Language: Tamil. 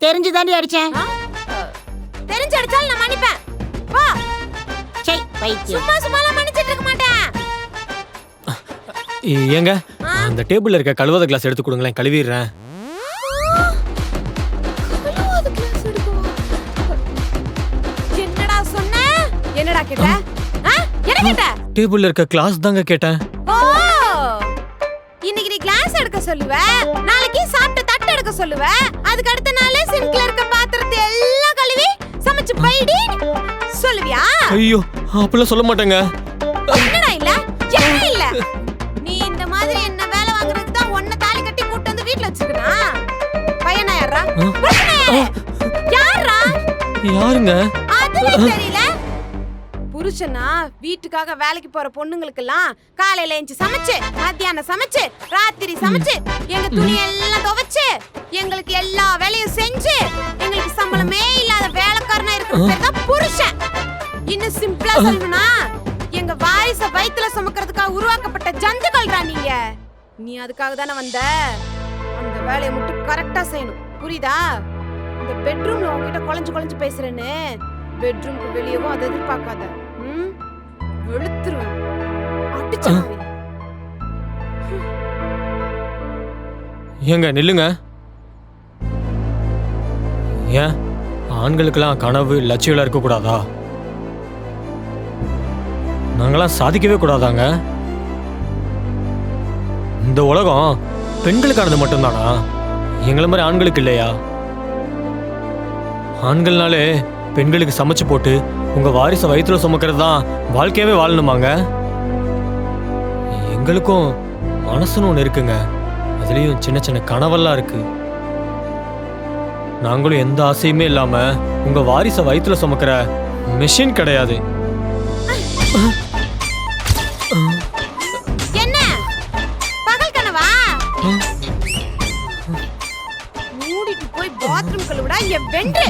தெரிஞ்சு தாண்டி அடிச்சேன். தெரிஞ்சு அடிச்சாலும் நான் மன்னிப்பேன். வா. சை பைத்தியம். சும்மா சும்மாலாம் மன்னிச்சிட்டு இருக்க மாட்டேன். ஏங்க அந்த டேபிள்ல இருக்க கழுவாத கிளாஸ் எடுத்து கொடுங்களேன், கழுவிடுறேன். என்னடா சொன்ன? என்னடா கேட்ட? என்ன கேட்ட? டேபிள்ல இருக்க கிளாஸ் தாங்க கேட்டேன். ஓ, இன்னைக்கு நீ கிளாஸ் எடுக்க சொல்லுவ, நாளைக்கு சாப்பிட்ட தட்டு எடுக்க சொல்லுவ, அதுக்கு அடுத்த நாளே சிங்க்ல இருக்க பாத்திரத்தை எல்லாம் கழுவி சமைச்சு பைடி சொல்லுவியா? ஐயோ அப்பெல்லாம் சொல்ல மாட்டேங்க. என்னடா இல்ல? என்ன இல்ல? நீ இந்த மாதிரி என்ன வேலை வாங்குறதுக்கு தான் உன்னை தாலி கட்டி கூட்டி வந்து வீட்ல வச்சிருக்கனா? பையனா யாரா? யாரா? யாருங்க? அதுவே தெரியல. புருஷனா வீட்டுக்காக வேலைக்கு போற பொண்ணுங்களுக்கெல்லாம் காலையில எஞ்சி சமைச்சு, மத்தியானம் சமைச்சு, ராத்திரி சமைச்சு, எங்க துணி எல்லாம் துவைச்சு, எங்களுக்கு எல்லா வேலையும் செஞ்சு, எங்களுக்கு சம்பளமே இல்லாத வேலைக்காரனா இருக்கிறது புருஷன். இன்னும் சிம்பிளா சொல்லணும்னா எங்க வாரிச வயித்துல சுமக்கிறதுக்காக உருவாக்கப்பட்ட ஜந்துக்கள்டா நீங்க. நீ அதுக்காக தானே வந்த. அந்த வேலையை மட்டும் கரெக்டா செய்யணும், புரியுதா? இந்த பெட்ரூம்ல உன்கிட்ட குழஞ்சு பேசுறேன்னு பெட்ரூம்க்கு வெளியவும் அதை எதிர்பார்க்காத. வெளுத்துருவேன், அடிச்சேன். ஏங்க நில்லுங்க. ஏன் ஆண்களுக்கெல்லாம் கனவு லட்சியம் இருக்க கூடாதா? நாங்களாம் சாதிக்கவே கூடாதாங்க? இந்த உலகம் பெண்களுக்கானது மட்டும்தானா? எங்களை மாதிரி ஆண்களுக்கு இல்லையா? ஆண்கள்னாலே பெண்களுக்கு சமைச்சு போட்டு உங்க வாரிசை வயிற்றுல சுமக்கிறது தான் வாழ்க்கையாவே வாழணுமாங்க? எங்களுக்கும் மனசுன்னு ஒன்று இருக்குங்க, அதுலேயும் சின்ன சின்ன கனவெல்லாம் இருக்கு. நாங்களும் எந்த ஆசையுமே இல்லாம உங்க வாரிசை வயிற்றுல சுமக்கிற மெஷின் கிடையாது. என்ன பகல் கனவா? மூடிட்டு போய் பாத்ரூம் கழுவுடா, என் வென்று.